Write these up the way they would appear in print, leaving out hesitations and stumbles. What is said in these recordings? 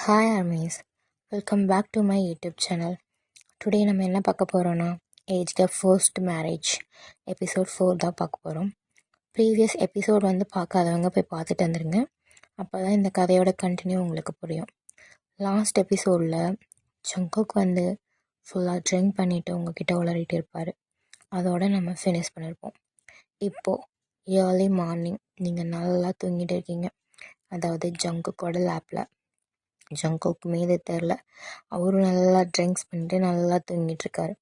Hi அமீஸ், welcome back to my YouTube channel. Today நம்ம என்ன பார்க்க போகிறோன்னா age the first marriage episode 4 தான் பார்க்க போகிறோம். ப்ரீவியஸ் எபிசோட் பார்க்காதவங்க போய் பார்த்துட்டு வந்துடுங்க. அப்போ தான் இந்த கதையோட கண்டினியூ உங்களுக்கு புரியும். லாஸ்ட் எபிசோடில் ஜங்குக் ஃபுல்லாக ட்ரிங்க் பண்ணிவிட்டு உங்ககிட்ட உளறிட்டு இருப்பார். அதோடு நம்ம ஃபினிஷ் பண்ணியிருப்போம். இப்போது ஏர்லி மார்னிங் நீங்கள் நல்லா தூங்கிட்டு இருக்கீங்க. அதாவது ஜங்குக்கோட லேப்பில். ஜங்குக்கு மீது தெரில, அவரும் நல்லா ட்ரிங்க்ஸ் பண்ணிட்டு நல்லா தூங்கிட்டுருக்காரு.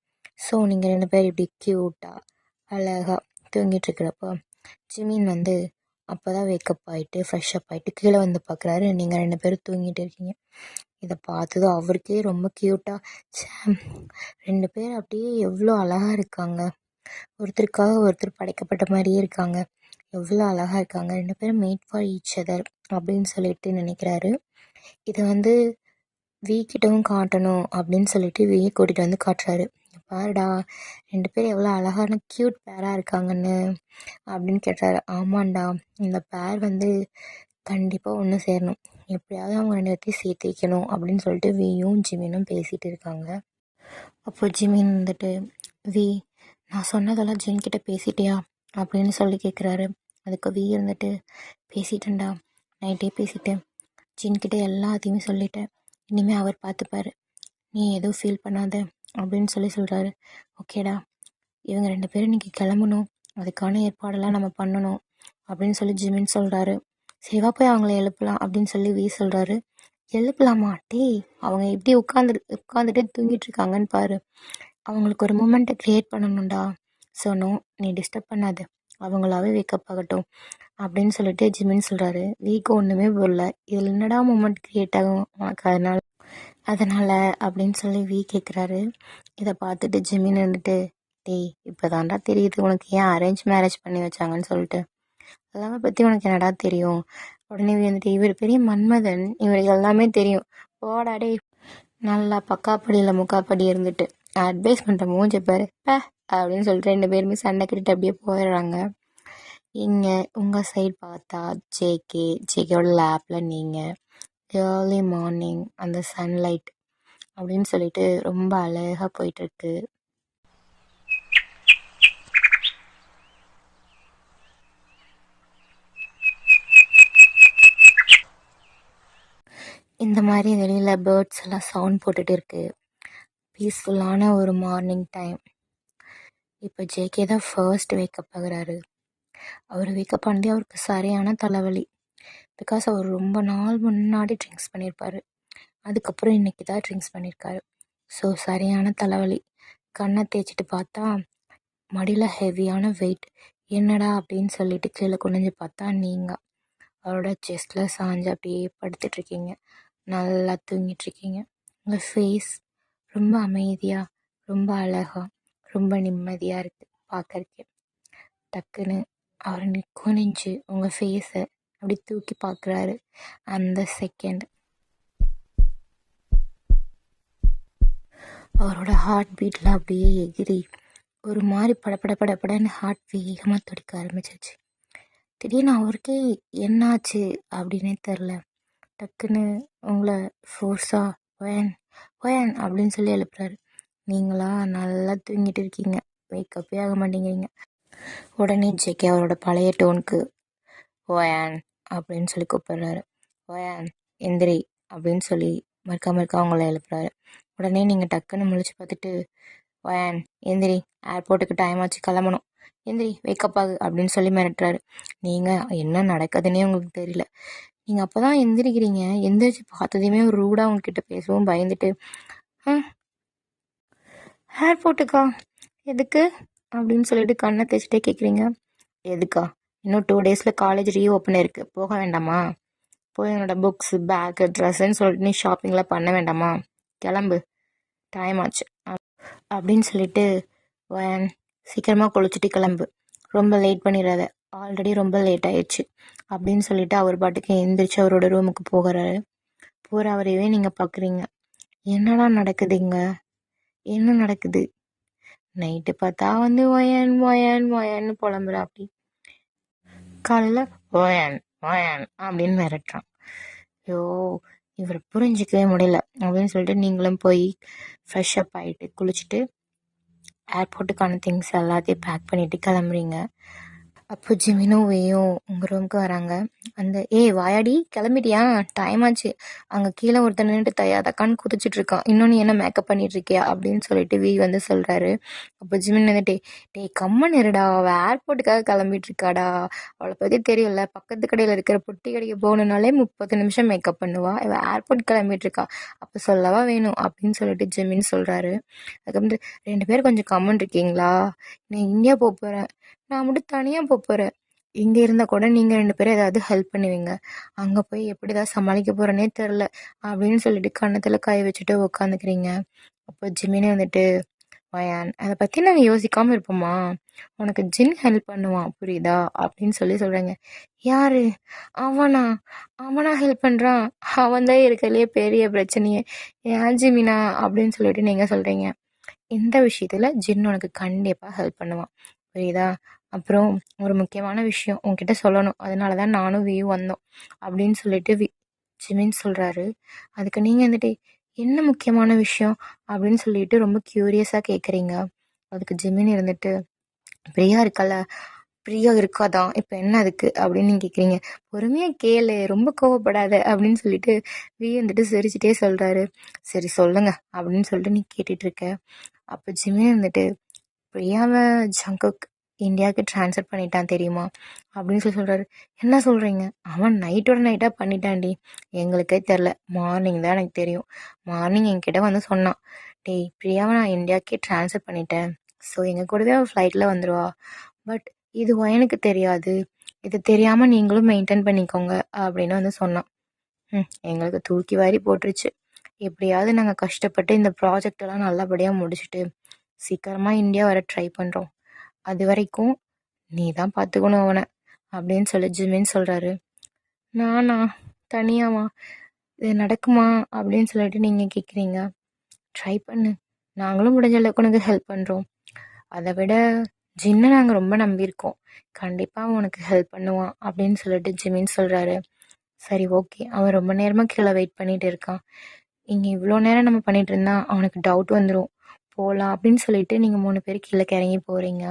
ஸோ நீங்கள் 2 பேர் இப்படி க்யூட்டாக அழகாக தூங்கிட்டுருக்கிறப்போ ஜிமின் அப்போ தான் வேக்கப் ஆகிட்டு ஃப்ரெஷ்அப் ஆகிட்டு கீழே பார்க்குறாரு. நீங்கள் 2 பேரும் தூங்கிட்டு இருக்கீங்க. இதை பார்த்ததும் அவருக்கே ரொம்ப க்யூட்டாக, 2 பேர் அப்படியே எவ்வளோ அழகாக இருக்காங்க, ஒருத்தருக்காக ஒருத்தர் படைக்கப்பட்ட மாதிரியே இருக்காங்க, எவ்வளோ அழகாக இருக்காங்க, 2 பேரும் மேட் ஃபார் ஈச் அதர் அப்படின்னு சொல்லிட்டு நினைக்கிறாரு. இதை வீக்கிட்டவும் காட்டணும் அப்படின்னு சொல்லிட்டு வீயை கூட்டிகிட்டு காட்டுறாரு. பாருடா 2 பேர் எவ்வளோ அழகான க்யூட் பேராக இருக்காங்கன்னு அப்படின்னு கேட்டார். ஆமாண்டா, இந்த பேர் கண்டிப்பாக ஒன்று சேரணும், எப்படியாவது அவங்க 2 பேர்த்தையும் சேர்த்து வைக்கணும் அப்படின்னு சொல்லிட்டு வீயும் ஜிமினும் பேசிகிட்டு இருக்காங்க. அப்போ ஜிமின் வி, நான் சொன்னதெல்லாம் ஜின்கிட்ட பேசிட்டியா அப்படின்னு சொல்லி கேட்குறாரு. அதுக்கு வி பேசிட்டேன்டா, நைட்டே பேசிட்டேன், ஜின்கிட்ட எல்லாத்தையுமே சொல்லிட்டேன், இனிமேல் அவர் பார்த்துப்பார், நீ எதுவும் ஃபீல் பண்ணாத அப்படின்னு சொல்கிறாரு. ஓகேடா, இவங்க 2 பேரும் இன்றைக்கி கிளம்பணும், அதுக்கான ஏற்பாடெல்லாம் நம்ம பண்ணணும் அப்படின்னு சொல்லி ஜிமின் சொல்கிறாரு. சரிவா போய் அவங்கள எழுப்பலாம் அப்படின்னு சொல்லி வி சொல்கிறாரு. எழுப்பலாமா? டேய், அவங்க எப்படி உட்காந்துட்டு தூங்கிட்டு இருக்காங்கன்னு பாரு, அவங்களுக்கு ஒரு மூமெண்ட்டை க்ரியேட் பண்ணணும்டா. ஸோ நோ, நீ டிஸ்டர்ப் பண்ணாது, அவங்களாவே வேக்கப் ஆகட்டும் அப்படின்னு சொல்லிட்டு ஜிமின் சொல்கிறாரு. வீக்கு ஒன்றுமே போடல, இதில் என்னடா மூமெண்ட் க்ரியேட் ஆகும் உனக்கு அதனால் அப்படின்னு சொல்லி வி கேட்குறாரு. இதை பார்த்துட்டு ஜிமின் டேய், இப்போ தான்டா தெரியுது உனக்கு ஏன் அரேஞ்ச் மேரேஜ் பண்ணி வச்சாங்கன்னு சொல்லிட்டு, அதெல்லாம் பற்றி உனக்கு என்னடா தெரியும். உடனே இவர் பெரிய மன்மதன், இவருக்கு எல்லாமே தெரியும், போடா டேய், நல்லா பக்காப்படியில் முக்காப்படி இருந்துட்டு அட்வைஸ் பண்ணுற மூஞ்ச பாரு அப்படின்னு சொல்லிட்டு 2 பேருமே சண்டை கட்டிட்டு அப்படியே போயிடுறாங்க. இங்கே உங்கள் சைடு பார்த்தா ஜேகேவோட லேப்பில் நீங்கள் ஏர்லி மார்னிங் அந்த சன்லைட் அப்படின்னு சொல்லிட்டு ரொம்ப அழகாக போயிட்டுருக்கு. இந்த மாதிரி வெளியில் பேர்ட்ஸ் எல்லாம் சவுண்ட் போட்டுட்டு இருக்கு. பீஸ்ஃபுல்லான ஒரு மார்னிங் டைம். இப்போ ஜேகே தான் ஃபர்ஸ்ட் வேக்கப் ஆகுறாரு. அவர் வேக்கப் ஆனதே அவருக்கு சரியான தலைவலி. பிகாஸ் அவர் ரொம்ப நாள் முன்னாடி ட்ரிங்க்ஸ் பண்ணியிருப்பார், அதுக்கப்புறம் இன்றைக்கி தான் ட்ரிங்க்ஸ் பண்ணியிருக்காரு. ஸோ சரியான தலைவலி. கண்ணை தேய்ச்சிட்டு பார்த்தா மடியில் ஹெவியான வெயிட். என்னடா அப்படின்னு சொல்லிட்டு கீழே குனிஞ்சு பார்த்தா நீங்கள் அவரோட செஸ்டில் சாஞ்சு அப்படியே படுத்துட்ருக்கீங்க, நல்லா தூங்கிட்டுருக்கீங்க. உங்கள் ஃபேஸ் ரொம்ப அமைதியாக, ரொம்ப அழகாக, ரொம்ப நிம்மதியாக இருக்குது பார்க்கறதுக்கு. டக்குன்னு அவர் குனிஞ்சு உங்கள் ஃபேஸை அப்படி தூக்கி பார்க்குறாரு. அந்த செகண்ட் அவரோட ஹார்ட் பீட்டில் அப்படியே எகிரி ஒரு மாதிரி படப்படன்னு ஹார்ட் வேகமாக துடிக்க ஆரம்பிச்சிருச்சு. திடீர்னு அவருக்கே என்னாச்சு அப்படின்னே தெரில. டக்குன்னு உங்களை ஃபோர்ஸாக ஒயன் அப்படின்னு சொல்லி எழுப்புறாரு. நீங்களா நல்லா தூங்கிட்டு இருக்கீங்க, வேக்கப்பே ஆக மாட்டேங்கிறீங்க. உடனே ஜேகே அவரோட பழைய டோனுக்கு ஒயான் அப்படின்னு சொல்லி கூப்பிடுறாரு. ஒயான் எந்திரி அப்படின்னு சொல்லி மறுக்க அவங்கள எழுப்புறாரு. உடனே நீங்கள் டக்குன்னு முழிச்சு பார்த்துட்டு ஒயான் எந்திரி, ஏர்போர்ட்டுக்கு டைம் ஆச்சு, கிளம்பணும், எந்திரி, வேக்கப் ஆகு அப்படின்னு சொல்லி மிரட்டுறாரு. நீங்கள் என்ன நடக்குதுன்னே உங்களுக்கு தெரியல. நீங்கள் அப்போ தான் எந்திரிக்கிறீங்க. எந்திரிச்சு பார்த்ததையுமே ஒரு ரூடாக உங்ககிட்ட பேசவும் பயந்துட்டு ஏர்போர்ட்டுக்கா, எதுக்கு அப்படின்னு சொல்லிட்டு கண்ணை தேய்ச்சிட்டே கேட்குறீங்க. எதுக்கா? இன்னும் 2 டேஸில் காலேஜ் ரீஓப்பன் இருக்குது, போக வேண்டாமா? போய் என்னோட புக்ஸு, பேக்கு, ட்ரெஸ்ஸுன்னு சொல்லிட்டு நீ ஷாப்பிங்லாம் பண்ண வேண்டாமா? கிளம்பு, டைம் ஆச்சு அப்படின்னு சொல்லிட்டு சீக்கிரமாக குளிச்சுட்டு கிளம்பு, ரொம்ப லேட் பண்ணிடாத, ஆல்ரெடி ரொம்ப லேட் ஆயிடுச்சு அப்படின்னு சொல்லிட்டு அவர் பாட்டுக்கு எந்திரிச்சு அவரோட ரூமுக்கு போகிறாரு. போகிற அவரையே நீங்கள் பார்க்குறீங்க. என்னடா நடக்குதுங்க, என்ன நடக்குது? நைட்டு பார்த்தா ஒயன்னு புலம்புறா. அப்படி காலையில் ஒயன் அப்படின்னு மிரட்டுறான். ஐயோ, இவர் புரிஞ்சிக்கவே முடியல அப்படின்னு சொல்லிட்டு நீங்களும் போய் ஃப்ரெஷ் அப் ஆகிட்டு குளிச்சுட்டு ஏர்போர்ட்டுக்கான திங்ஸ் எல்லாத்தையும் பேக் பண்ணிவிட்டு கிளம்புறீங்க. அப்போ ஜிமினும் வேயும் உங்கள் ரூமுக்கு வராங்க. வாயாடி கிளம்பிட்டியா, டைம் ஆச்சு, அங்கே கீழே ஒருத்தர் நின்றுட்டு தக்கான்னு குதிச்சிட்டு இருக்கான், இன்னொன்று என்ன மேக்கப் பண்ணிட்டு இருக்கியா அப்படின்னு சொல்லிட்டு வி வந்து சொல்கிறாரு. அப்போ ஜிமின் வந்துட்டு, டேய் கம்மன் இருடா, அவள் ஏர்போர்ட்டுக்காக கிளம்பிட்டு இருக்காடா, அவளை பற்றி தெரியல, பக்கத்து கடையில் இருக்கிற பொட்டி கடைக்கு போகணுன்னாலே 30 நிமிஷம் மேக்கப் பண்ணுவா, இவள் ஏர்போர்ட் கிளம்பிட்டு இருக்கா, அப்போ சொல்லவா வேணும் அப்படின்னு சொல்லிட்டு ஜிமின் சொல்கிறாரு. அதுக்கப்புறம் 2 பேரும் கொஞ்சம் கம்மன் இருக்கீங்களா, நான் இந்தியா போக போகிறேன், நான் மட்டும் தனியாக போகிறேன், இங்கே இருந்தால் கூட நீங்கள் 2 பேரும் ஏதாவது ஹெல்ப் பண்ணுவீங்க, அங்கே போய் எப்படி தான் சமாளிக்க போகிறேனே தெரில அப்படின்னு சொல்லிட்டு கன்னத்தில் கை வச்சுட்டு உட்காந்துக்கிறீங்க. அப்போ ஜிமினே வந்துட்டு, வயான் அதை பற்றி நாங்கள் யோசிக்காமல் இருப்போமா, உனக்கு ஜின் ஹெல்ப் பண்ணுவான் புரியுதா அப்படின்னு சொல்கிறாங்க. யாரு அவனா, அவனா ஹெல்ப் பண்ணுறான், அவன் தான் இருக்கிறதுலே பெரிய பிரச்சனையே, ஏன் ஜிமினா அப்படின்னு சொல்லிட்டு நீங்கள் சொல்கிறீங்க. இந்த விஷயத்தில் ஜின் உனக்கு கண்டிப்பாக ஹெல்ப் பண்ணுவான் புரியுதா. அப்புறம் ஒரு முக்கியமான விஷயம் உன்கிட்ட சொல்லணும், அதனால தான் நானும் வியும் வந்தோம் அப்படின்னு சொல்லிட்டு ஜிமின் சொல்கிறாரு. அதுக்கு நீங்கள் வந்துட்டு என்ன முக்கியமான விஷயம் அப்படின்னு சொல்லிட்டு ரொம்ப க்யூரியஸாக கேட்குறீங்க. அதுக்கு ஜிமின் இருந்துட்டு, பிரியா இருக்கல, பிரியா இருக்காதான், இப்போ என்ன அதுக்கு அப்படின்னு நீங்கள் கேட்குறீங்க. பொறுமையாக கேளு, ரொம்ப கோவப்படாத அப்படின்னு சொல்லிட்டு வி வந்துட்டு சிரிச்சிட்டே சொல்கிறாரு. சரி சொல்லுங்க அப்படின்னு சொல்லிட்டு நீ கேட்டுட்டு இருக்க. அப்போ ஜிமின் வந்துட்டு, பிரியாவை ஜங்குக் இந்தியாவுக்கு ட்ரான்ஸ்ஃபர் பண்ணிட்டான் தெரியுமா அப்படின்னு சொல்கிறாரு. என்ன சொல்கிறீங்க, அவன் நைட்டோட நைட்டாக பண்ணிட்டான்டி, எங்களுக்கே தெரில, மார்னிங் தான் எனக்கு தெரியும், மார்னிங் என்கிட்ட வந்து சொன்னான், டேய் பிரியாவை நான் இந்தியாவுக்கே ட்ரான்ஸ்ஃபர் பண்ணிட்டேன், ஸோ எங்கள் கூடவே அவள் ஃப்ளைட்டில் வந்துடுவா, பட் இது எனக்கு தெரியாது, இது தெரியாமல் நீங்களும் மெயின்டைன் பண்ணிக்கோங்க அப்படின்னு வந்து சொன்னான். எங்களுக்கு தூக்கி வாரி போட்டுருச்சு, எப்படியாவது நாங்கள் கஷ்டப்பட்டு இந்த ப்ராஜெக்டெல்லாம் நல்லபடியாக முடிச்சுட்டு சீக்கிரமாக இந்தியா வர ட்ரை பண்ணுறோம், அது வரைக்கும் நீ தான் பார்த்துக்கணும் அவனை அப்படின்னு சொல்லி ஜிமின் சொல்கிறாரு. நானா தனியாவா, இது நடக்குமா அப்படின்னு சொல்லிட்டு நீங்கள் கேட்குறீங்க. ட்ரை பண்ணு, நாங்களும் முடிஞ்ச அளவுக்கு உனக்கு ஹெல்ப் பண்ணுறோம், அதை விட ஜின்னை நாங்கள் ரொம்ப நம்பியிருக்கோம், கண்டிப்பாக உனக்கு ஹெல்ப் பண்ணுவான் அப்படின்னு சொல்லிட்டு ஜிமின் சொல்கிறாரு. சரி ஓகே, அவன் ரொம்ப நேரமாக கீழே வெயிட் பண்ணிகிட்டு இருக்கான், இங்கே இவ்வளோ நேரம் நம்ம பண்ணிகிட்டு இருந்தா அவனுக்கு டவுட் வந்துடும், போகலாம் அப்படின்னு சொல்லிட்டு நீங்கள் 3 பேர் கீழே இறங்கி போகிறீங்க.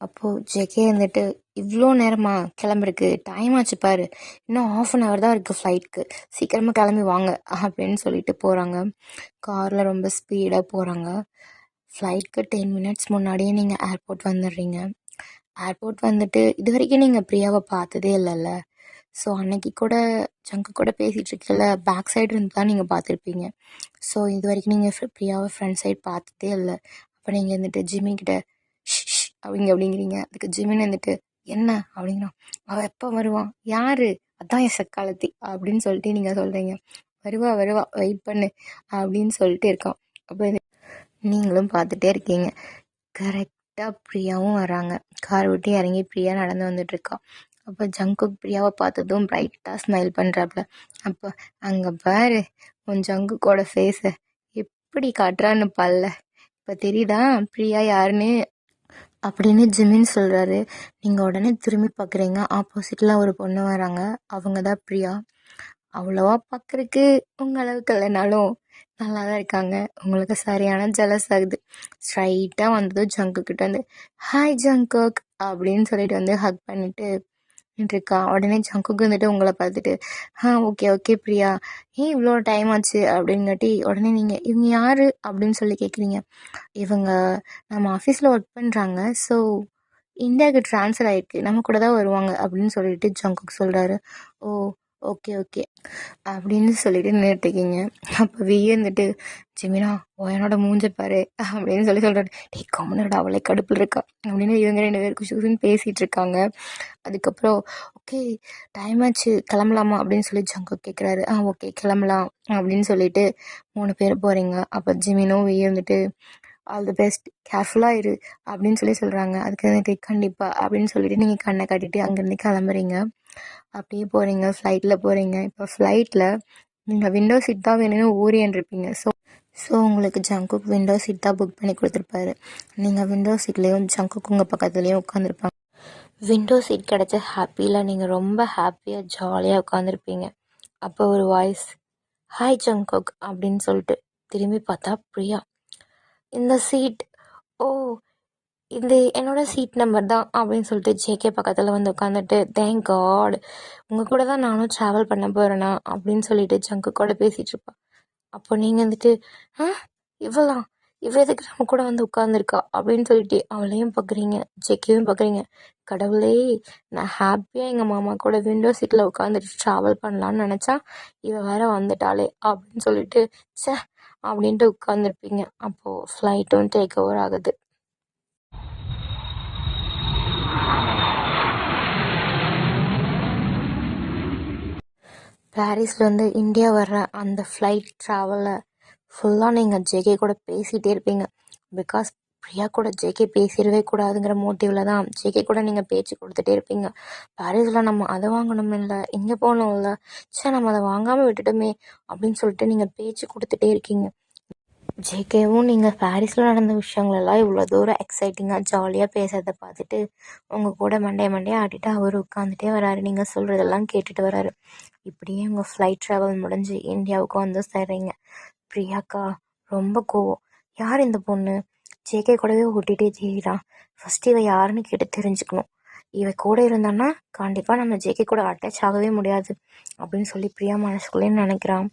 அப்போது ஜெகே வந்துட்டு, இவ்வளோ நேரமா கிளம்புறக்கு, டைம் ஆச்சு பாரு, இன்னும் 1/2 தான் இருக்குது ஃப்ளைட்டுக்கு, சீக்கிரமாக கிளம்பி வாங்க அப்படின்னு சொல்லிட்டு போகிறாங்க. காரில் ரொம்ப ஸ்பீடாக போகிறாங்க. ஃப்ளைட்டுக்கு 10 மினிட்ஸ் முன்னாடியே நீங்கள் ஏர்போர்ட் வந்துடுறீங்க. ஏர்போர்ட் வந்துட்டு இது வரைக்கும் நீங்கள் பிரியாவை பார்த்ததே இல்லைல்ல, ஸோ அன்னைக்கு கூட ஜங்கு கூட பேசிகிட்டு இருக்கல, பேக் சைடு இருந்து தான் நீங்கள் பார்த்துருப்பீங்க. ஸோ இது வரைக்கும் நீங்கள் பிரியாவை ஃப்ரண்ட் சைடு பார்த்ததே இல்லை. அப்போ நீங்கள் வந்துட்டு ஜிம்மி கிட்ட ஷ் அப்படிங்கிறீங்க. அதுக்கு ஜிமின் வந்துட்டு, என்ன அப்படிங்கிறான். அவள் எப்போ வருவான், யார், அதான் என் சக்காலத்தி அப்படின்னு சொல்லிட்டு நீங்கள் சொல்கிறீங்க. வருவா வெயிட் பண்ணு அப்படின்னு சொல்லிட்டு இருக்கான். அப்போ நீங்களும் பார்த்துட்டே இருக்கீங்க. கரெக்டாக பிரியாவும் வராங்க. கார் விட்டு இறங்கி பிரியா நடந்து வந்துட்டுருக்கா. அப்போ ஜங்குக் பிரியாவை பார்த்ததும் பிரைட்டாக ஸ்மைல் பண்ணுறாப்புல. அப்போ அங்கே பாரு உன் ஜங்குக்கோட ஃபேஸை எப்படி காட்டுறான்னு பல்ல, இப்போ தெரியுதா பிரியா யாருன்னு அப்படின்னு ஜிமின் சொல்கிறாரு. நீங்கள் உடனே திரும்பி பார்க்குறீங்க. ஆப்போசிட்டில் ஒரு பொண்ணு வராங்க, அவங்க தான் பிரியா. அவ்வளோவா பார்க்குறக்கு உங்கள் அளவுக்கு இல்லைனாலும் நல்லா தான் இருக்காங்க. உங்களுக்கு சரியான ஜலஸ் ஆகுது. ஸ்ட்ரைட்டாக வந்ததும் ஜங்குக்கிட்ட வந்து, ஹாய் ஜங்குக் அப்படின்னு சொல்லிட்டு வந்து ஹக் பண்ணிவிட்டு இருக்கா. உடனே ஜங்குக்கு வந்துட்டு உங்களை பார்த்துட்டு, ஓகே பிரியா, ஏன் இவ்வளோ டைம் ஆச்சு அப்படிங்காட்டி உடனே நீங்கள் இவங்க யார் அப்படின்னு சொல்லி கேட்குறீங்க. இவங்க நம்ம ஆஃபீஸில் ஒர்க் பண்ணுறாங்க, ஸோ இந்தியாவுக்கு ட்ரான்ஸ்ஃபர் ஆகிருக்கு, நம்ம கூட தான் வருவாங்க அப்படின்னு சொல்லிட்டு ஜங்குக் சொல்கிறாரு. ஓ ஓகே அப்படின்னு சொல்லிட்டு நின்றுட்டுருக்கீங்க. அப்போ வியே வந்துட்டு, ஜிமினா என்னோட மூஞ்ச பாரு அப்படின்னு சொல்கிறாரு. டே கம்முனடா, அவளை கடுப்பில் இருக்கா அப்படின்னு இவங்க 2 பேரும் குஷுன்னு பேசிகிட்டு இருக்காங்க. அதுக்கப்புறம் ஓகே டைம் ஆச்சு கிளம்பலாமா அப்படின்னு சொல்லி ஜங்குக் கேட்குறாரு. ஓகே கிளம்பலாம் அப்படின்னு சொல்லிட்டு 3 பேர் போகிறீங்க. அப்போ ஜிமினும் வியே வந்துட்டு, ஆல் தி பெஸ்ட், கேர்ஃபுல்லாக இரு அப்படின்னு சொல்கிறாங்க. அதுக்கு வந்துட்டு கண்டிப்பாக அப்படின்னு சொல்லிட்டு நீங்கள் கண்ணை காட்டிட்டு அங்கேருந்து கிளம்புறீங்க. அப்படியே போகிறீங்க, ஃப்ளைட்டில் போகிறீங்க. இப்போ ஃப்ளைட்டில் நீங்கள் விண்டோ சீட் தான் வேணும்னு ஊறியன்றிருப்பீங்க. ஸோ உங்களுக்கு ஜங்குக் விண்டோ சீட் தான் புக் பண்ணி கொடுத்துருப்பாரு. நீங்கள் விண்டோ சீட்லேயும் ஜங்குக் உங்கள் பக்கத்துலேயும் உட்காந்துருப்பாங்க. விண்டோ சீட் கிடச்ச ஹாப்பியில் நீங்கள் ரொம்ப ஹாப்பியாக ஜாலியாக உட்காந்துருப்பீங்க. அப்போ ஒரு வாய்ஸ், ஹாய் ஜங்குக் அப்படின்னு சொல்லிட்டு திரும்பி பார்த்தா பிரியா. இந்த சீட், ஓ இது என்னோட சீட் நம்பர் தான் அப்படின்னு சொல்லிட்டு ஜேகே பக்கத்தில் வந்து உட்காந்துட்டு, தேங்க் காட் உங்கள் கூட தான் நானும் ட்ராவல் பண்ண போகிறேனா அப்படின்னு சொல்லிட்டு ஜங்கு கூட பேசிகிட்டு இருப்பா. அப்போ நீங்கள் வந்துட்டு, ஆ இவளாம் இவ எதுக்கு நம்ம கூட வந்து உட்காந்துருக்கா அப்படின்னு சொல்லிட்டு அவளையும் பார்க்குறீங்க, ஜேகேவையும் பார்க்குறீங்க. கடவுளே, நான் ஹாப்பியாக எங்கள் மாமா கூட விண்டோ சீட்டில் உட்காந்துட்டு ட்ராவல் பண்ணலான்னு நினச்சா இவ வேற வந்துட்டாளே அப்படின்னு சொல்லிட்டு சே அப்படின்ட்டு உட்காந்துருப்பீங்க. அப்போது ஃப்ளைட்டும் டேக் ஓவர் ஆகுது. பாரிஸ்லேருந்து இந்தியா வர்ற அந்த ஃப்ளைட் ட்ராவலில் ஃபுல்லாக நீங்கள் ஜேகே கூட பேசிகிட்டே இருப்பீங்க. பிகாஸ் பிரியா கூட ஜேகே பேசிடவே கூடாதுங்கிற மோட்டிவில் தான் ஜேகே கூட நீங்கள் பேச்சு கொடுத்துட்டே இருப்பீங்க. பாரிஸில் நம்ம அதை வாங்கணும் இல்லை, இங்கே போகணும் இல்லை, சரி நம்ம அதை வாங்காமல் விட்டுட்டோமே அப்படின்னு சொல்லிட்டு நீங்கள் பேச்சு கொடுத்துட்டே இருக்கீங்க. ஜேகேவும் நீங்கள் பாரிஸில் நடந்த விஷயங்களெல்லாம் இவ்வளோ தூரம் எக்ஸைட்டிங்காக ஜாலியாக பேசுறதை பார்த்துட்டு உங்கள் கூட மண்டையை ஆட்டிட்டு அவர் உட்காந்துட்டே வராரு. நீங்கள் சொல்கிறதெல்லாம் கேட்டுட்டு வராரு. இப்படியே உங்கள் ஃப்ளைட் ட்ராவல் முடிஞ்சு இந்தியாவுக்கு வந்து சேர்றீங்க. பிரியாக்கா ரொம்ப கோவம். யார் இந்த பொண்ணு? ஜேகே கூடவே ஓட்டிகிட்டே தெரியுறான். ஃபஸ்ட்டு இவ யாருன்னு கேட்டு தெரிஞ்சுக்கணும். இவ கூட இருந்தான்னா கண்டிப்பாக நம்ம ஜேகே கூட அட்டாச் ஆகவே முடியாது அப்படின்னு சொல்லி பிரியா மனசுக்குள்ளேயே நினைக்கிறான்.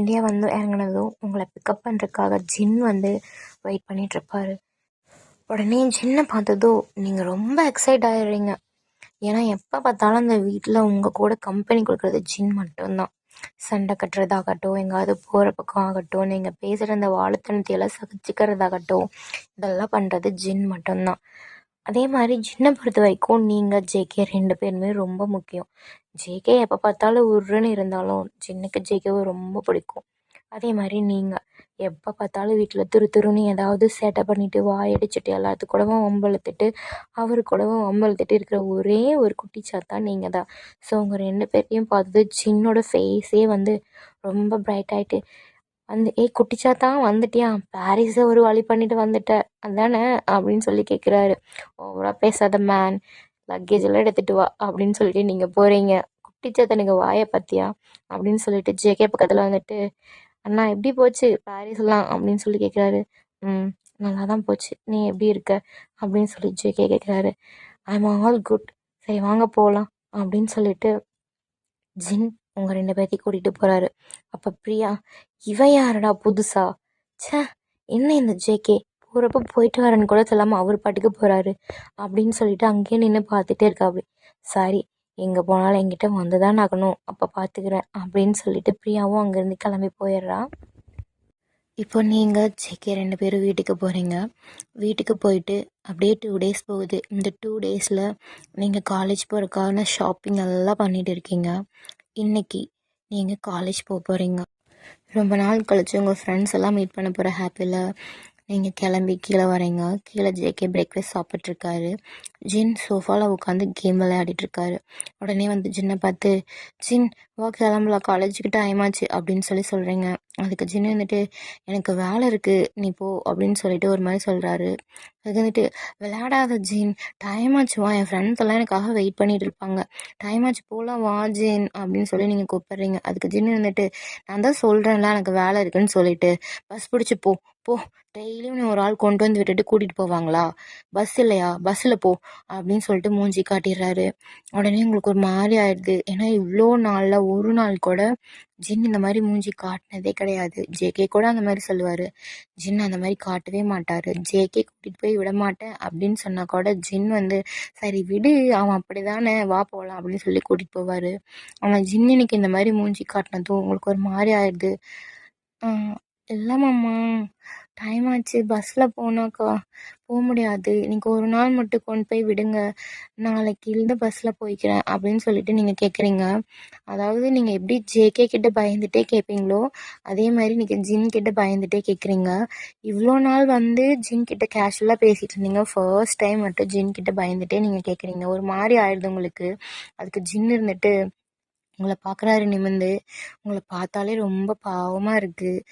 இந்தியா வந்து இறங்கினதும் உங்களை பிக்கப் பண்ணுறதுக்காக ஜின் வந்து வெயிட் பண்ணிகிட்ருப்பாரு. உடனே ஜின்னை பார்த்ததும் நீங்கள் ரொம்ப எக்ஸைட் ஆகிடுறீங்க. ஏன்னா எப்போ பார்த்தாலும் அந்த வீட்டில் உங்கள் கூட கம்பெனி கொடுக்குறது ஜின் மட்டும்தான். சண்டை கட்டுறதாகட்டும், எங்காவது போகிற பக்கம் ஆகட்டும், நீங்கள் பேசுகிற அந்த வாழைத்தனத்தையெல்லாம் சகிச்சுக்கிறதாகட்டும், இதெல்லாம் பண்ணுறது ஜின் மட்டும்தான். அதே மாதிரி ஜின்னை பொறுத்த வரைக்கும் நீங்கள் ஜேகே 2 பேருமே ரொம்ப முக்கியம். ஜேகே எப்போ பார்த்தாலும் உருன்னு இருந்தாலும் ஜின்னுக்கு ஜேகேவை ரொம்ப பிடிக்கும். அதே மாதிரி நீங்கள் எப்போ பார்த்தாலும் வீட்டில் துருன்னு ஏதாவது சேட்டை பண்ணிவிட்டு வாயடிச்சிட்டு எல்லாத்து கூடவும் வம்பழுத்துட்டு அவர் கூடவும் வம்பழுத்துட்டு இருக்கிற ஒரே ஒரு குட்டி சாத்தா நீங்கள் தான். ஸோ உங்கள் 2 பேர்த்தையும் பார்த்தது ஜின்னோட ஃபேஸே வந்து ரொம்ப பிரைட் ஆகிட்டு வந்து, ஏய் குட்டிச்சாத்தா வந்துட்டியா, பாரிஸை ஒரு வழி பண்ணிட்டு வந்துட்ட அதானே அப்படின்னு சொல்லி கேட்குறாரு. ஓவராக பேசாத மேன், லக்கேஜ் எல்லாம் எடுத்துகிட்டு வா அப்படின்னு சொல்லிட்டு நீங்கள் போகிறீங்க. குட்டிச்சாத்தா நீங்கள் வாயை பார்த்தியா அப்படின்னு சொல்லிட்டு ஜேகே பக்கத்தில் வந்துட்டு, அண்ணா எப்படி போச்சு பாரிஸ்லாம் அப்படின்னு சொல்லி கேட்குறாரு. நல்லா தான் போச்சு, நீ எப்படி இருக்க அப்படின்னு சொல்லி ஜேகே கேட்குறாரு. ஐ எம் ஆல் குட், சரி வாங்க போகலாம் அப்படின்னு சொல்லிட்டு ஜின் உங்கள் 2 பேர்த்தையும் கூட்டிகிட்டு போகிறாரு. அப்போ பிரியா, இவ யாரடா புதுசா, ச்சே என்ன இந்த ஜேகே போகிறப்ப போயிட்டு வரேன்னு கூட சொல்லாமல் அவர் பாட்டுக்கு போகிறாரு அப்படின்னு சொல்லிட்டு அங்கேயே நின்று பார்த்துட்டே இருக்கா. அப்படி சாரி, எங்கே போனாலும் என்கிட்ட வந்து தான் ஆகணும், அப்போ பார்த்துக்கிறேன் அப்படின்னு சொல்லிட்டு பிரியாவும் அங்கேருந்து கிளம்பி போயிடுறா. இப்போ நீங்கள் ஜேகே 2 பேரும் வீட்டுக்கு போகிறீங்க. வீட்டுக்கு போயிட்டு அப்படியே 2 டேஸ் போகுது. இந்த 2 டேஸில் நீங்கள் காலேஜ் போகிறதுக்கான ஷாப்பிங் எல்லாம் பண்ணிகிட்டு இருக்கீங்க. இன்றைக்கி நீங்கள் காலேஜ் போகிறீங்க. ரொம்ப நாள் கழிச்சு உங்கள் ஃப்ரெண்ட்ஸ் எல்லாம் மீட் பண்ண போகிற ஹாப்பியில் நீங்கள் கிளம்பி கீழே வரீங்க. கீழே ஜேகே பிரேக்ஃபாஸ்ட் சாப்பிட்ருக்காரு. ஜின் சோஃபாவில் உட்காந்து கேம் விளையாடிட்டுருக்காரு. உடனே வந்து ஜின்னை பார்த்து, ஜின் வா கிளம்பலாம், காலேஜுக்கு டைம் ஆச்சு அப்படின்னு சொல்லி சொல்கிறீங்க. அதுக்கு ஜின் வந்துட்டு, எனக்கு வேலை இருக்குது நீ போ அப்படின்னு சொல்லிட்டு ஒரு மாதிரி சொல்கிறாரு. அதுக்கு வந்துட்டு, விளையாடாத ஜின், டைம் ஆச்சு வா, என் ஃப்ரெண்ட்ஸ் எல்லாம் எனக்காக வெயிட் பண்ணிகிட்டு இருப்பாங்க, டைம் ஆச்சு போகலாம் வா ஜின் அப்படின்னு சொல்லி நீங்கள் கூப்பிட்றீங்க. அதுக்கு ஜின் வந்துட்டு, நான் தான் சொல்கிறேன்ல எனக்கு வேலை இருக்குதுன்னு சொல்லிட்டு, பஸ் பிடிச்சி போ போ, டெய்லியும் நீ ஒரு ஆள் கொண்டு வந்து விட்டுட்டு கூட்டிகிட்டு போவாங்களா, பஸ் இல்லையா, பஸ்ஸில் போ அப்படின்னு சொல்லிட்டு மூஞ்சி காட்டிடுறாரு. உடனே உங்களுக்கு ஒரு மாதிரி ஆயிடுது. ஏன்னா இவ்வளோ நாளில் ஒரு நாள் கூட ஜின் இந்த மாதிரி மூஞ்சி காட்டினதே கிடையாது. ஜேகே கூட அந்த மாதிரி சொல்லுவார், ஜின் அந்த மாதிரி காட்டவே மாட்டார். ஜேகே கூட்டிகிட்டு போய் விட மாட்டேன் அப்படின்னு சொன்னால் கூட ஜின் வந்து சரி விடு, அவன் அப்படி தானே வா போகலாம் அப்படின்னு சொல்லி கூட்டிகிட்டு போவார். ஆனால் ஜின் இன்னைக்கு இந்த மாதிரி மூஞ்சி காட்டினதும் உங்களுக்கு ஒரு மாதிரி ஆயிடுது. இல்லைம்மாம்மா, டைம் ஆச்சு, பஸ்ஸில் போனாக்கா போக முடியாது, இன்றைக்கி ஒரு நாள் மட்டும் கொண்டு போய் விடுங்க, நாளைக்கு இருந்து பஸ்ஸில் போய்க்கிறேன் அப்படின்னு சொல்லிட்டு நீங்கள் கேட்குறீங்க. அதாவது நீங்கள் எப்படி ஜேகே கிட்ட பயந்துகிட்டே கேட்பீங்களோ அதே மாதிரி இன்றைக்கி ஜின் கிட்ட பயந்துகிட்டே கேட்குறீங்க. இவ்வளோ நாள் வந்து ஜின் கிட்ட கேஷுவலாக பேசிகிட்டு இருந்தீங்க, ஃபர்ஸ்ட் டைம் மட்டும் ஜின் கிட்ட பயந்துகிட்டே நீங்கள் கேட்குறீங்க. ஒரு மாதிரி ஆயிடுது உங்களுக்கு. அதுக்கு ஜின் இருந்துட்டு உங்களை பார்க்குறாரு நிமிர்ந்து. உங்களை பார்த்தாலே ரொம்ப பாவமாக இருக்குது.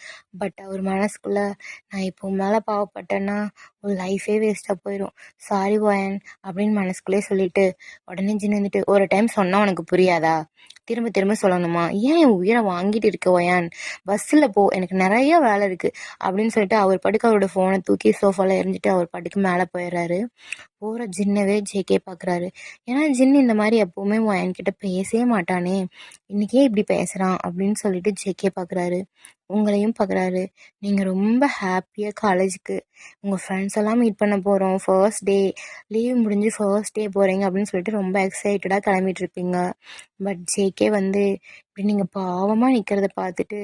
பட் அவர் மனசுக்குள்ளே, நான் இப்போ உன் மேலே பாவப்பட்டேன்னா உன் லைஃபே வேஸ்ட்டாக போயிடும், சாரி வாயன் அப்படின்னு மனசுக்குள்ளே சொல்லிட்டு உடனே ஜின் வந்துட்டு, ஒரு டைம் சொன்னால் உனக்கு புரியாதா, திரும்ப திரும்ப சொல்லணுமா? ஏன் என் உயிரை வாங்கிட்டு இருக்க ஒயான்? பஸ்ஸில் போ, எனக்கு நிறைய வேலை இருக்குது அப்படின்னு சொல்லிட்டு அவர் பாட்டுக்கு அவரோட ஃபோனை தூக்கி சோஃபாவில் எறிஞ்சிட்டு அவர் பாட்டுக்கு மேலே போயிடுறாரு. போகிற ஜின்னவே ஜேகே பார்க்குறாரு. ஏன்னா ஜின் இந்த மாதிரி எப்போவுமே என்கிட்ட பேசவே மாட்டானே, இன்றைக்கே இப்படி பேசுகிறான் அப்படின்னு சொல்லிட்டு ஜேகே பார்க்குறாரு. உங்களையும் பார்க்குறாரு. நீங்கள் ரொம்ப ஹாப்பியாக காலேஜுக்கு உங்கள் ஃப்ரெண்ட்ஸ் எல்லாம் மீட் பண்ண போகிறோம், ஃபர்ஸ்ட் டே லீவ் முடிஞ்சு ஃபர்ஸ்ட் டே போகிறீங்க அப்படின்னு சொல்லிட்டு ரொம்ப எக்ஸைட்டடாக கிளம்பிட்டு இருப்பீங்க. பட் ஜேகே வந்து இப்படி நீங்கள் பாவமாக நிற்கிறத பார்த்துட்டு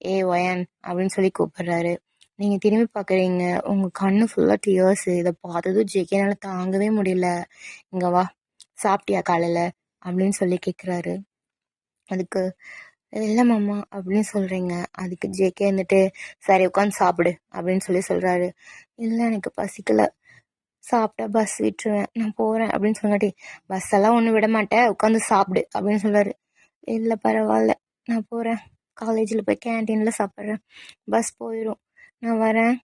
ஏ ஒயன் அப்படின்னு சொல்லி கூப்பிடுறாரு. நீங்கள் திரும்பி பார்க்குறீங்க, உங்கள் கண்ணு ஃபுல்லாக டியர்ஸு. இதை பார்த்ததும் ஜேகேனால தாங்கவே முடியல. இங்கே வா, சாப்பிட்டியா காலையில் அப்படின்னு சொல்லி கேட்குறாரு. அதுக்கு இல்லை மாமா அப்படின்னு சொல்கிறீங்க. அதுக்கு ஜேகே வந்துட்டு சரி உட்காந்து சாப்பிடு அப்படின்னு சொல்லி சொல்கிறாரு. இல்லை எனக்கு பசிக்கலை, சாப்பிட்டா பஸ் விட்டுருவேன், நான் போகிறேன் அப்படின்னு சொல்லாட்டி பஸ் எல்லாம் ஒன்றும் விட மாட்டேன், உட்காந்து சாப்பிடு அப்படின்னு சொல்கிறாரு. இல்லை பரவாயில்ல, நான் போகிறேன், காலேஜில் போய் கேன்டீனில் சாப்பிட்றேன், பஸ் போயிடும், நான் வரேன்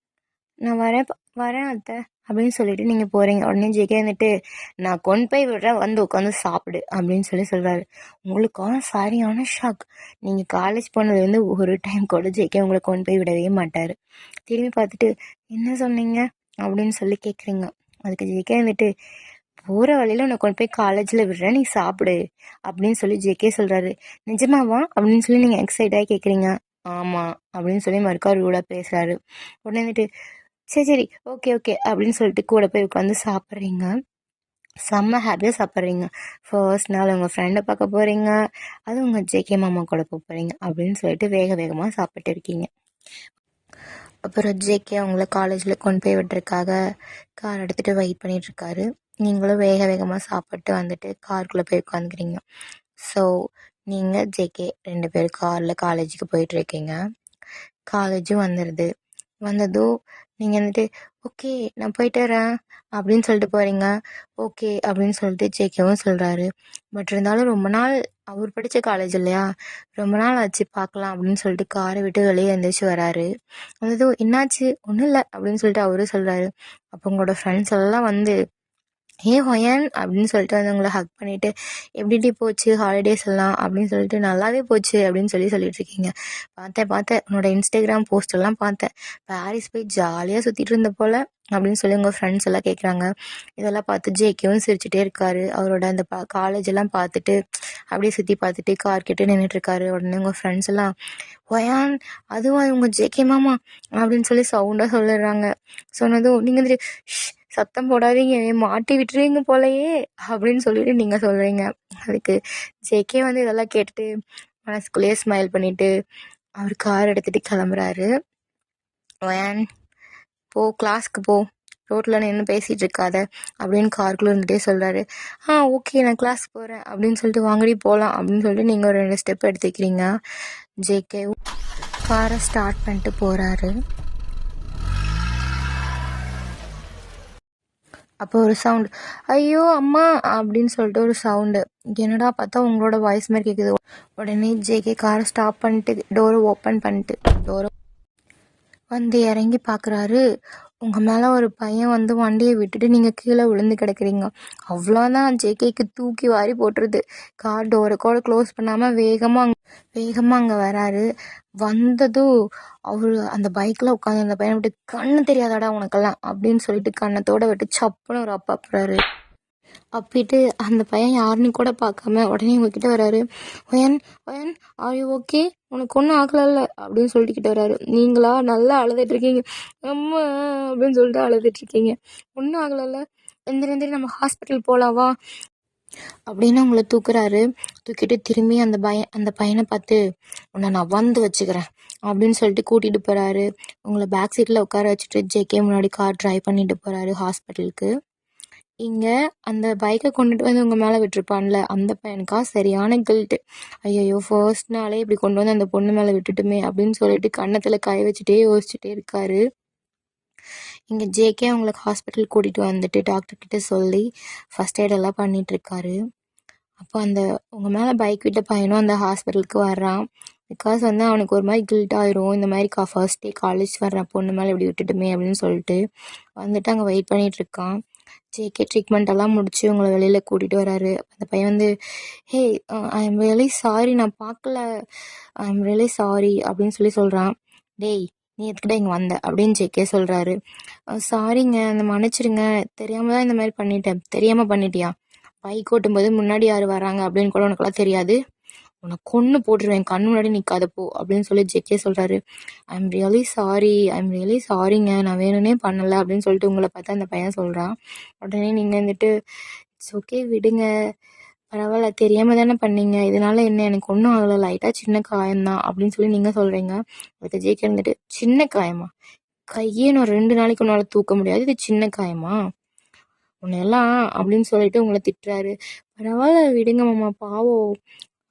வரேன் அத்தை அப்படின்னு சொல்லிட்டு நீங்கள் போகிறீங்க. உடனே ஜேகே வந்துட்டு நான் கொண்டு போய் விடுறேன், வந்து உட்காந்து சாப்பிடு அப்படின்னு சொல்லி சொல்கிறாரு. உங்களுக்கான சரியான ஷாக். நீங்கள் காலேஜ் போனதுலேருந்து ஒரு டைம் கூட ஜேகே உங்களை கொண்டு போய் விடவே மாட்டார். திரும்பி பார்த்துட்டு என்ன சொன்னீங்க அப்படின்னு சொல்லி கேட்குறீங்க. அதுக்கு ஜேகே வந்துட்டு போகிற வழியில் உன்னை கொண்டு போய் காலேஜில் விடுறேன், நீ சாப்பிடு அப்படின்னு சொல்லி ஜேகே சொல்கிறாரு. நிஜமாவா அப்படின்னு சொல்லி நீங்கள் எக்ஸைட்டாக கேட்குறீங்க. ஆமாம் அப்படின்னு சொல்லி மறுக்கா ரூடாக பேசுகிறாரு. உடனே வந்துட்டு சரி ஓகே அப்படின்னு சொல்லிட்டு கூட போய் உட்காந்து சாப்பிட்றீங்க. செம்ம ஹாப்பியாக சாப்பிட்றீங்க. ஃபர்ஸ்ட் நாள் உங்கள் ஃப்ரெண்டை பார்க்க போகிறீங்க, அது உங்கள் ஜேகே மாமா கூட போகிறீங்க அப்படின்னு சொல்லிட்டு வேகமாக சாப்பிட்டு இருக்கீங்க. அப்புறம் ஜேகே அவங்கள காலேஜில் கொண்டு போய் விட்டுறதுக்காக கார் எடுத்துகிட்டு வெயிட் பண்ணிகிட்ருக்காரு. நீங்களும் வேகமாக சாப்பிட்டு வந்துட்டு காருக்குள்ளே போய் உட்காந்துக்கிறீங்க. ஸோ நீங்கள் ஜேகே 2 பேர் காரில் காலேஜுக்கு போயிட்டுருக்கீங்க. காலேஜும் வந்ததும் நீங்கள் வந்துட்டு ஓகே நான் போயிட்டு வரேன் அப்படின்னு சொல்லிட்டு போகிறீங்க. ஓகே அப்படின்னு சொல்லிட்டு ஜேகேவும் சொல்கிறாரு. பட் இருந்தாலும் ரொம்ப நாள் அவர் படித்த காலேஜ் இல்லையா, ரொம்ப நாள் ஆச்சு பார்க்கலாம் அப்படின்னு சொல்லிட்டு காரை விட்டு வெளியே எழுந்திரிச்சு வராரு. வந்ததும் என்னாச்சு, ஒன்றும் இல்லை அப்படின்னு சொல்லிட்டு அவரும் சொல்கிறாரு. அப்போ உங்களோட ஃப்ரெண்ட்ஸ் எல்லாம் வந்து ஏ ஹொயன் அப்படின்னு சொல்லிட்டு வந்து உங்களை ஹக் பண்ணிவிட்டு எப்படி போச்சு ஹாலிடேஸ் எல்லாம் அப்படின்னு சொல்லிட்டு நல்லாவே போச்சு அப்படின்னு சொல்லிட்டு இருக்கீங்க. பார்த்தேன் உன்னோட இன்ஸ்டாகிராம் போஸ்டெல்லாம் பார்த்தேன், பாரிஸ் போய் ஜாலியாக சுற்றிட்டு இருந்த போல் அப்படின்னு சொல்லி உங்கள் ஃப்ரெண்ட்ஸ் எல்லாம் கேட்குறாங்க. இதெல்லாம் பார்த்து ஜேகேவும் சிரிச்சுட்டே இருக்காரு. அவரோட அந்த காலேஜ் எல்லாம் பார்த்துட்டு அப்படியே சுற்றி பார்த்துட்டு கார் கிட்டே நின்றுட்டுருக்காரு. உடனே உங்கள் ஃப்ரெண்ட்ஸ் எல்லாம் ஒயான் அதுவா இவங்க ஜேகே மாமா அப்படின்னு சொல்லி சவுண்டாக சொல்லிடுறாங்க. சொன்னதும் நீங்கள் வந்துட்டு சத்தம் போடாதீங்க, மாட்டி விட்டுருவீங்க போலையே அப்படின்னு சொல்லிட்டு நீங்கள் சொல்கிறீங்க. அதுக்கு ஜேகே வந்து இதெல்லாம் கேட்டுட்டு மனசுக்குள்ளேயே ஸ்மைல் பண்ணிவிட்டு அவர் கார் எடுத்துகிட்டு கிளம்புறாரு. ஒயான் போ, கிளாஸ்க்கு போ, ரோட்டில் நின்று பேசிகிட்டு இருக்காத அப்படின்னு காருக்குள்ளே இருந்துகிட்டே சொல்கிறாரு. ஓகே நான் கிளாஸ் போகிறேன் அப்படின்னு சொல்லிட்டு வாங்கடி போகலாம் அப்படின்னு சொல்லிட்டு நீங்கள் ஒரு 2 ஸ்டெப் எடுத்துக்கிறீங்க. ஜேகே காரை ஸ்டார்ட் பண்ணிட்டு போகிறாரு. அப்போ ஒரு சவுண்டு, ஐயோ அம்மா அப்படின்னு சொல்லிட்டு ஒரு சவுண்டு. என்னடா பார்த்தா உங்களோட வாய்ஸ் மாதிரி கேட்குது. உடனே ஜேகே காரை ஸ்டாப் பண்ணிட்டு டோரை ஓப்பன் பண்ணிட்டு வந்து இறங்கி பார்க்குறாரு. உங்கள் மேலே ஒரு பையன் வந்து வண்டியை விட்டுட்டு நீங்கள் கீழே விழுந்து கிடக்குறீங்க. அவ்வளோதான், ஜேகேக்கு தூக்கி வாரி போட்டுருது. கார் டோரை கூட க்ளோஸ் பண்ணாமல் வேகமாக அங்கே வராரு. வந்ததும் அவர் அந்த பைக்கில் உட்காந்து அந்த பையனை விட்டு கண்ணு தெரியாதாடா உனக்கெல்லாம் அப்படின்னு சொல்லிட்டு கண்ணத்தோட விட்டு சப்புன்னு ஒரு அப்பாப்புறாரு. அப்பிட்டு அந்த பையன் யாருன்னு கூட பார்க்காம உடனே உங்ககிட்ட வராரு. ஒயன் ஆர் யூ ஓகே, உனக்கு ஒன்றும் ஆகலைல்ல அப்படின்னு சொல்லிட்டு வராரு. நீங்களா நல்லா அழுதுட்ருக்கீங்க. அம்மா அப்படின்னு சொல்லிட்டு அழுதுட்ருக்கீங்க. ஒன்றும் ஆகலைல்ல, எந்திரி நம்ம ஹாஸ்பிட்டல் போகலாவா அப்படின்னு உங்களை தூக்குறாரு. தூக்கிட்டு திரும்பி அந்த பையனை பார்த்து உன்னை நான் வந்து வச்சுக்கிறேன் அப்படின்னு சொல்லிட்டு கூட்டிகிட்டு போகிறாரு. உங்களை பேக் சீட்டில் உட்கார வச்சுட்டு ஜேகே முன்னாடி கார் ட்ரைவ் பண்ணிட்டு போகிறாரு ஹாஸ்பிட்டலுக்கு. இங்கே அந்த பைக்கை கொண்டுட்டு வந்து உங்கள் மேலே விட்டுருப்பான்ல அந்த பையனுக்கா சரியான கில்ட்டு. ஐயோ ஃபர்ஸ்ட் நாளே இப்படி கொண்டு வந்து அந்த பொண்ணு மேலே விட்டுட்டுமே அப்படின்னு சொல்லிட்டு கன்னத்தில் கை வச்சுட்டே யோசிச்சுட்டே இருக்காரு. இங்கே ஜேகே அவங்களுக்கு ஹாஸ்பிட்டல் கூட்டிகிட்டு வந்துட்டு டாக்டர்கிட்ட சொல்லி ஃபஸ்ட் எய்டெல்லாம் பண்ணிகிட்ருக்காரு. அப்போ அந்த உங்கள் மேலே பைக் விட்ட பையனும் அந்த ஹாஸ்பிட்டலுக்கு வர்றான். பிகாஸ் வந்து அவனுக்கு ஒரு மாதிரி கில்ட் ஆயிரும், இந்த மாதிரி ஃபர்ஸ்ட் டே காலேஜ் வர்றான் பொண்ணு மேலே இப்படி விட்டுட்டுமே அப்படின்னு சொல்லிட்டு வந்துட்டு அங்கே வெயிட் பண்ணிகிட்ருக்கான். ஜேகே ட்ரீட்மெண்ட் எல்லாம் முடிச்சு உங்களை வெளியில் கூட்டிகிட்டு வராரு. அந்த பையன் வந்து, ஹே, ஐ எம் ரியலி சாரி, நான் பார்க்கல, ஐ எம் ரியலி சாரி அப்படின்னு சொல்லி சொல்கிறான். டேய், நீ எதுக்கிட்ட இங்கே வந்த அப்படின்னு ஜேகே சொல்கிறாரு. சாரிங்க, அந்த மன்னிச்சிடுங்க, தெரியாமல் தான் இந்த மாதிரி பண்ணிட்டேன். தெரியாமல் பண்ணிட்டியா? பைக் ஓட்டும்போது முன்னாடி யார் வராங்க அப்படின்னு கூட உனக்கெல்லாம் தெரியாது? உன்னை கொன்று போட்டுருவேன், கண்ணு முன்னாடி நிற்காத போ அப்படின்னு சொல்லி ஜெக்கே சொல்கிறாரு. I am really sorry, I am really சாரிங்க, நான் வேணும்னே பண்ணலை அப்படின்னு சொல்லிட்டு உங்களை பார்த்தா அந்த பையன் சொல்கிறான். உடனே நீங்கள் வந்துட்டு இட்ஸ் ஓகே விடுங்க, பரவாயில்ல, தெரியாமல் தானே பண்ணீங்க, இதனால என்ன, எனக்கு ஒன்றும் ஆகலை, லைட்டாக சின்ன காயம்தான் அப்படின்னு சொல்லி நீங்கள் சொல்கிறீங்க. அதுக்கு ஜேகே வந்துட்டு, சின்ன காயமா? கையே நான் 2 நாளைக்கு உன்னால் தூக்க முடியாது, இது சின்ன காயமா உன்னையெல்லாம் அப்படின்னு சொல்லிட்டு உங்களை திட்டுறாரு. பரவாயில்ல விடுங்க மாமா, பாவம்,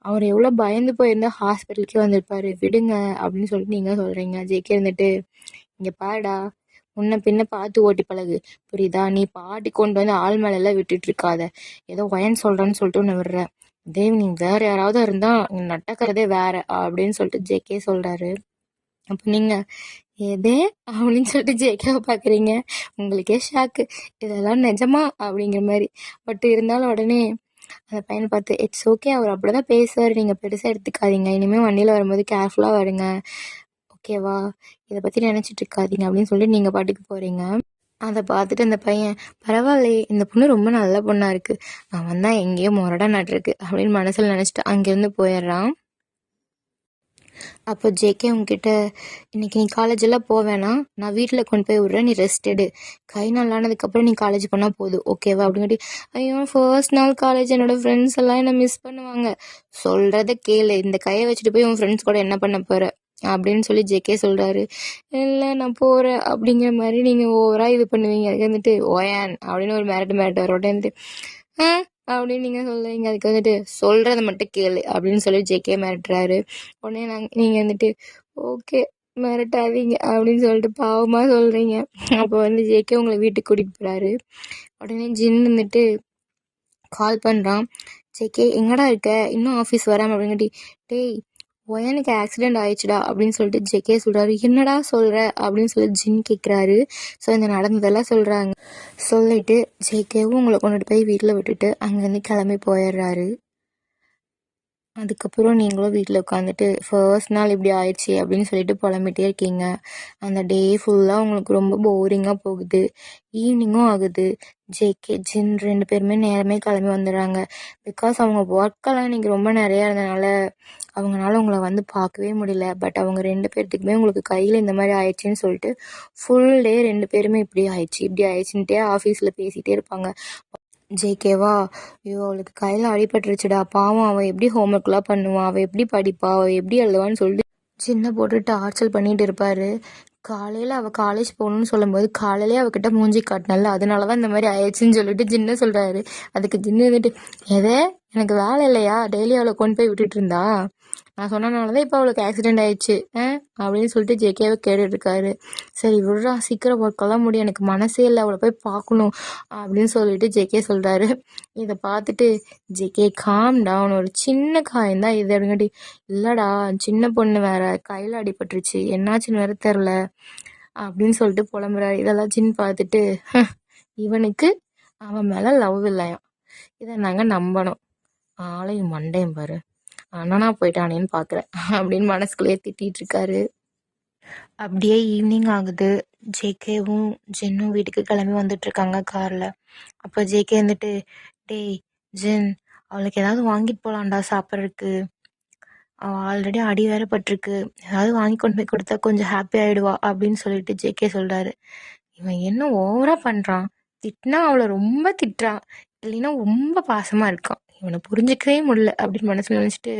அவர் எவ்வளோ பயந்து போயிருந்தா ஹாஸ்பிட்டலுக்கே வந்திருப்பாரு, விடுங்க அப்படின்னு சொல்லிட்டு நீங்கள் சொல்கிறீங்க. ஜேகே இருந்துட்டு, இங்கே பாருடா, முன்ன பின்ன பார்த்து ஓட்டி பழகு, புரியுதா? நீ பாட்டி கொண்டு வந்து ஆள் மேலெல்லாம் விட்டுட்டு இருக்காத, ஏதோ வயன் சொல்கிறான்னு சொல்லிட்டு உன்னை விடுற, இதே நீ வேற யாராவது இருந்தால் நடக்கிறதே வேற அப்படின்னு சொல்லிட்டு ஜேகே சொல்கிறாரு. அப்போ நீங்கள் எதே அப்படின்னு சொல்லிட்டு ஜேகேவை பார்க்குறீங்க. உங்களுக்கே ஷாக்கு, இதெல்லாம் நிஜமா அப்படிங்கிற மாதிரி. பட் இருந்தாலும் உடனே அந்த பையனை பார்த்து, இட்ஸ் ஓகே, அவர் அப்படி தான் பேசுவார், நீங்கள் பெருசாக எடுத்துக்காதீங்க, இனிமேல் வண்டியில் வரும்போது கேர்ஃபுல்லாக வருங்க, ஓகேவா? இதை பற்றி நினச்சிட்டு இருக்காதீங்க அப்படின்னு சொல்லிட்டு நீங்கள் பாட்டுக்கு போகிறீங்க. அதை பார்த்துட்டு அந்த பையன், பரவாயில்லையே, இந்த பொண்ணு ரொம்ப நல்ல பொண்ணாக இருக்குது, நான் வந்தால் எங்கேயோ முரடா நட்டுருக்கு அப்படின்னு மனசில் நினச்சிட்டு அங்கேருந்து போயிடுறான். அப்போ ஜேகே உங்ககிட்ட, இன்னைக்கு நீ காலேஜ் எல்லாம் போவேனா, நான் வீட்டில் கொண்டு போய் விட்றேன், நீ ரெஸ்ட் எடு, கை நல்லானதுக்கப்புறம் நீ காலேஜ் பண்ணால் போதும், ஓகேவா அப்படிங்காட்டி, ஐயோ ஃபர்ஸ்ட் நாள் காலேஜ், என்னோடய ஃப்ரெண்ட்ஸ் எல்லாம் என்னை மிஸ் பண்ணுவாங்க, சொல்கிறத கேளு, இந்த கையை வச்சுட்டு போய் உன் ஃப்ரெண்ட்ஸ் கூட என்ன பண்ண போகிற அப்படின்னு சொல்லி ஜேகே சொல்கிறாரு. இல்லை நான் போகிறேன் அப்படிங்கிற மாதிரி நீங்கள் ஓவராக இது பண்ணுவீங்க. அதுக்கு வந்துட்டு ஓயான் அப்படின்னு ஒரு மிரட்டு வர உடனே வந்துட்டு அப்படின்னு நீங்கள் சொல்லுவீங்க. அதுக்கு வந்துட்டு சொல்கிறத மட்டும் கேளு அப்படின்னு சொல்லி ஜேகே மிரட்டுறாரு. உடனே நீங்கள் வந்துட்டு ஓகே மிரட்டாதீங்க அப்படின்னு சொல்லிட்டு பாவமாக சொல்கிறீங்க. அப்போ வந்து ஜேகே உங்களை வீட்டுக்கு கூட்டிகிட்டு போகிறாரு. உடனே ஜின் வந்துட்டு கால் பண்ணுறான். ஜேகே எங்கடா இருக்க, இன்னும் ஆஃபீஸ் வராமல் அப்படிங்காட்டி, டேய் ஒயனுக்கு ஆக்சிடென்ட் ஆயிடுச்சுடா அப்படின்னு சொல்லிட்டு ஜேகே சொல்கிறாரு. என்னடா சொல்கிற அப்படின்னு சொல்லி ஜின் கேட்குறாரு. ஸோ இந்த நடந்ததெல்லாம் சொல்கிறாங்க. சொல்லிட்டு ஜேகேவும் உங்களை கொண்டுட்டு போய் வீட்டில் விட்டுட்டு அங்கேருந்து கிளம்பி போயிடுறாரு. அதுக்கப்புறம் நீங்களும் வீட்டில் உட்காந்துட்டு ஃபர்ஸ்ட் நாள் இப்படி ஆயிடுச்சு அப்படின்னு சொல்லிட்டு புலம்பிட்டே இருக்கீங்க. அந்த டே ஃபுல்லாக உங்களுக்கு ரொம்ப போரிங்காக போகுது. ஈவினிங்கும் ஆகுது. ஜேகே ஜின் 2 பேருமே நேரமே கிளம்பி வந்துடுறாங்க. பிகாஸ் அவங்க ஒர்க்கெல்லாம் இன்றைக்கி ரொம்ப நிறையா இருந்தனால அவங்களால உங்களை வந்து பார்க்கவே முடியல. பட் அவங்க 2 பேர்த்துக்குமே உங்களுக்கு கையில் இந்த மாதிரி ஆயிடுச்சின்னு சொல்லிட்டு ஃபுல் டே 2 பேருமே இப்படி ஆயிடுச்சு இப்படி ஆயிடுச்சுன்ட்டே ஆஃபீஸில் பேசிகிட்டே இருப்பாங்க. ஜேகேவா, ஐயோ அவளுக்கு கையில் அடிபட்டுருச்சுடா, பாவம், அவள் எப்படி ஹோம்ஒர்க்லாம் பண்ணுவான், அவள் எப்படி படிப்பா, அவள் எப்படி எழுதுவான்னு சொல்லிட்டு சின்ன போட்டு டார்ச்சர் பண்ணிட்டு இருப்பாரு. காலையில் அவள் காலேஜ் போகணுன்னு சொல்லும்போது காலையிலே அவகிட்ட மூஞ்சி காட்டினால அதனால தான் இந்த மாதிரி ஆயிடுச்சுன்னு சொல்லிட்டு ஜின்ன சொல்கிறாரு. அதுக்கு ஜின்னு வந்துட்டு, எதே எனக்கு வேலை இல்லையா, டெய்லி அவளை கொண்டு போய் விட்டுட்டு இருந்தா, நான் சொன்னனால தான் இப்போ அவளுக்கு ஆக்சிடெண்ட் ஆயிடுச்சு அப்படின்னு சொல்லிட்டு ஜேகேவை கேட்டுட்ருக்காரு. சரி விட்றா, சீக்கிரம் ஒர்க்கெல்லாம் முடியும், எனக்கு மனசே இல்லை அவளை போய் பார்க்கணும் அப்படின்னு சொல்லிட்டு ஜேகே சொல்கிறாரு. இதை பார்த்துட்டு ஜேகே காம் டவுன், ஒரு சின்ன காயந்தான் இது அப்படிங்காட்டி, இல்லைடா சின்ன பொண்ணு வேற, கையில் அடிபட்டுருச்சு, என்னாச்சுன்னு வேற தெரில அப்படின்னு சொல்லிட்டு புலம்புறாரு. இதெல்லாம் ஜின் பார்த்துட்டு, இவனுக்கு அவன் மேலே லவ் இல்லையா, இதை நாங்கள் நம்பணும், ஆளையும் மண்டையும் பாரு, அண்ணனா போயிட்டானேன்னு பார்க்குறேன் அப்படின்னு மனசுக்குள்ளேயே திட்டிகிட்டு இருக்காரு. அப்படியே ஈவினிங் ஆகுது. ஜேகேவும் ஜின்னும் வீட்டுக்கு கிளம்பி வந்துட்டுருக்காங்க காரில். அப்போ ஜேகே வந்துட்டு, டேய் ஜின், அவளுக்கு ஏதாவது வாங்கிட்டு போகலான்டா சாப்பிட்றதுக்கு, அவள் ஆல்ரெடி அடி வேற பட்டிருக்கு, ஏதாவது வாங்கி கொண்டு போய் கொடுத்தா கொஞ்சம் ஹாப்பி ஆகிடுவா அப்படின்னு சொல்லிட்டு ஜேகே சொல்கிறாரு. இவன் என்ன ஓவராக பண்ணுறான், திட்டினா அவளை ரொம்ப திட்டுறான், இல்லைன்னா ரொம்ப பாசமாக இருக்கான், இவனை புரிஞ்சிக்கவே முடியல அப்படின்னு மனசில் நினச்சிட்டு,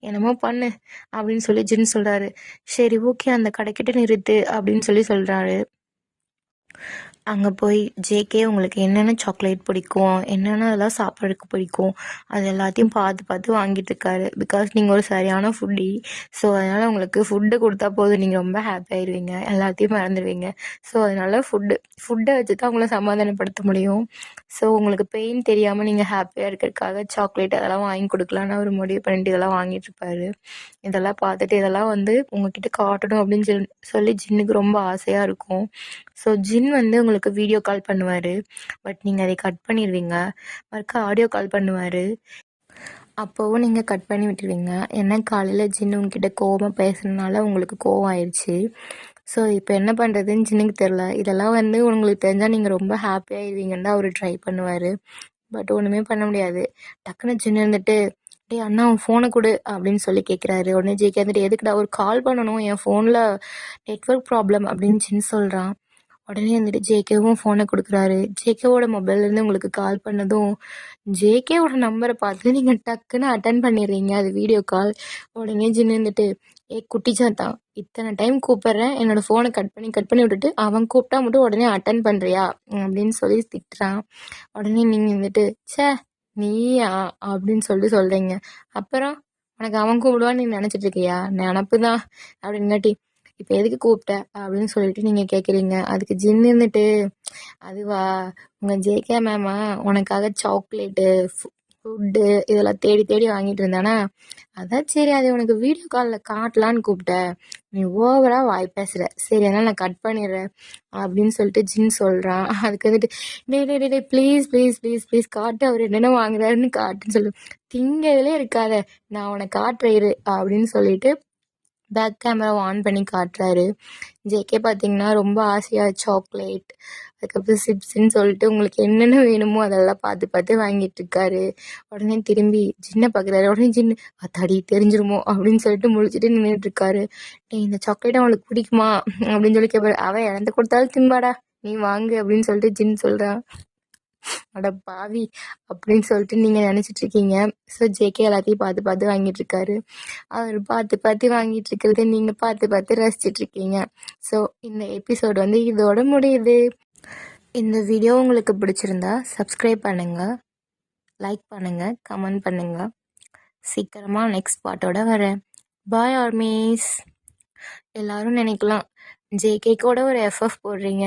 என்னமோ பண்ணு அப்படின்னு சொல்லி ஜின் சொல்கிறாரு. சரி ஓகே, அந்த கடைக்கிட்ட நிறுத்து அப்படின்னு சொல்லி சொல்கிறாரு. அங்கே போய் ஜேகே உங்களுக்கு என்னென்ன சாக்லேட் பிடிக்கும், என்னென்ன அதெல்லாம் சாப்பிட்றதுக்கு பிடிக்கும், அது எல்லாத்தையும் பார்த்து பார்த்து வாங்கிட்டு இருக்காரு. பிகாஸ் நீங்கள் ஒரு சரியான ஃபுட்டி. ஸோ அதனால் உங்களுக்கு ஃபுட்டு கொடுத்தா போதும், நீங்கள் ரொம்ப ஹாப்பி ஆயிடுவீங்க, எல்லாத்தையும் மறந்துடுவீங்க. ஸோ அதனால் ஃபுட்டை வச்சு தான் உங்களை சமாதானப்படுத்த முடியும். ஸோ உங்களுக்கு பெயின் தெரியாமல் நீங்கள் ஹாப்பியாக இருக்கிறதுக்காக சாக்லேட் அதெல்லாம் வாங்கி கொடுக்கலான்னு அவர் முடிவு பண்ணிட்டு இதெல்லாம் வாங்கிட்டு இருப்பாரு. இதெல்லாம் பார்த்துட்டு இதெல்லாம் வந்து உங்ககிட்ட காட்டணும் அப்படின்னு சொல்லி ஜின்னுக்கு ரொம்ப ஆசையாக இருக்கும். ஸோ ஜின் வந்து உங்களுக்கு உங்களுக்கு வீடியோ கால் பண்ணுவார். பட் நீங்கள் அதை கட் பண்ணிடுவீங்க. மறுக்க ஆடியோ கால் பண்ணுவார். அப்போவும் நீங்கள் கட் பண்ணி விட்டுருவீங்க. ஏன்னா காலையில் ஜின்னு உங்ககிட்ட கோவமாக பேசுனதுனால உங்களுக்கு கோவம் ஆயிடுச்சு. ஸோ இப்போ என்ன பண்ணுறதுன்னு ஜின்னுக்கு தெரில. இதெல்லாம் உங்களுக்கு தெரிஞ்சால் நீங்கள் ரொம்ப ஹாப்பியாகிடுவீங்கன்னு தான் அவர் ட்ரை பண்ணுவார். பட் ஒன்றுமே பண்ண முடியாது. டக்குன்னு ஜின்னு டேய் அண்ணா அவன் ஃபோனை கொடு அப்படின்னு சொல்லி கேட்குறாரு. உடனே ஜேகே எதுக்குடா ஒரு கால் பண்ணணும், என் ஃபோனில் நெட்ஒர்க் ப்ராப்ளம் அப்படின்னு ஜின் சொல்கிறான். உடனே ஜேகேவும் ஃபோனை கொடுக்குறாரு. ஜேகேவோட மொபைல்லேருந்து உங்களுக்கு கால் பண்ணதும் ஜேகேவோட நம்பரை பார்த்து நீங்கள் டக்குன்னு அட்டன் பண்ணிடுறீங்க. அது வீடியோ கால். உடனே ஜின்னு குட்டி சாத்தான், இத்தனை டைம் கூப்பிட்றேன், என்னோடய ஃபோனை கட் பண்ணி விட்டுட்டு அவன் கூப்பிட்டா மட்டும் உடனே அட்டன் பண்ணுறியா அப்படின்னு சொல்லி திட்டுறான். உடனே நீங்கள் ச்சே நீயா அப்படின்னு சொல்கிறீங்க. அப்புறம் உனக்கு அவன் கூப்பிடுவான்னு நீ நினச்சிட்டு இருக்கியா? நினப்பு தான் அப்படின்னுட்டி இப்போ எதுக்கு கூப்பிட்ட அப்படின்னு சொல்லிட்டு நீங்கள் கேட்குறீங்க. அதுக்கு ஜின்னு அதுவா உங்கள் ஜேகே மேமா உனக்காக சாக்லேட்டு ஃபுட்டு இதெல்லாம் தேடி தேடி வாங்கிட்டு இருந்தானா, அதான் சரி அதை உனக்கு வீடியோ காலில் காட்டலான்னு கூப்பிட்டேன். நீ ஓவராக வாய் பேசுகிற, சரி அதனால் நான் கட் பண்ணிடுறேன் அப்படின்னு சொல்லிட்டு ஜின் சொல்கிறான். அதுக்கு டே ப்ளீஸ் ப்ளீஸ் ப்ளீஸ் ப்ளீஸ் காட்டு, அவர் என்னென்ன வாங்குறாருன்னு காட்டுன்னு சொல்லு. திங்கவே இருக்காத, நான் உனக்கு காட்டுறேன் அப்படின்னு சொல்லிட்டு பேக் கேமராவை ஆன் பண்ணி காட்டுறாரு. ஜேகே பார்த்தீங்கன்னா ரொம்ப ஆசையாக சாக்லேட், அதுக்கப்புறம் சிப்ஸ்ன்னு சொல்லிட்டு உங்களுக்கு என்னென்ன வேணுமோ அதெல்லாம் பார்த்து பார்த்து வாங்கிட்டு இருக்காரு. உடனே திரும்பி ஜின்னை பார்க்குறாரு. உடனே ஜின்னு தடி தெரிஞ்சிருமோ அப்படின்னு சொல்லிட்டு முழிச்சிட்டு நின்றுட்டு இருக்காரு. இந்த சாக்லேட் அவனுக்கு பிடிக்குமா அப்படின்னு சொல்லி கேட்பாரு. அவன் இழந்து கொடுத்தாலும் திம்பாடா, நீ வாங்கு அப்படின்னு சொல்லிட்டு ஜின் சொல்கிறான். அட பாவி அப்படின்னு சொல்லிட்டு நீங்கள் நினச்சிட்டு இருக்கீங்க. ஸோ ஜேகே எல்லாத்தையும் பார்த்து பார்த்து வாங்கிட்டு இருக்காரு. அவர் பார்த்து பார்த்து வாங்கிட்டு இருக்கிறத நீங்கள் பார்த்து பார்த்து ரசிச்சிட்டு இருக்கீங்க. ஸோ இந்த எபிசோடு இதோட முடியுது. இந்த வீடியோ உங்களுக்கு பிடிச்சிருந்தா சப்ஸ்கிரைப் பண்ணுங்கள், லைக் பண்ணுங்கள், கமெண்ட் பண்ணுங்கள். சீக்கிரமாக நெக்ஸ்ட் பார்ட்டோட வரேன். பாய் ஆர்மீஸ். எல்லாரும் நினைக்கலாம் ஜேகே கூட ஒரு எஃப்எஃப் போடுறீங்க,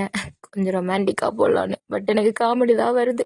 கொஞ்சம் ரொமான்டிக்காக போடலான்னு. பட் எனக்கு காமெடி தான் வருது.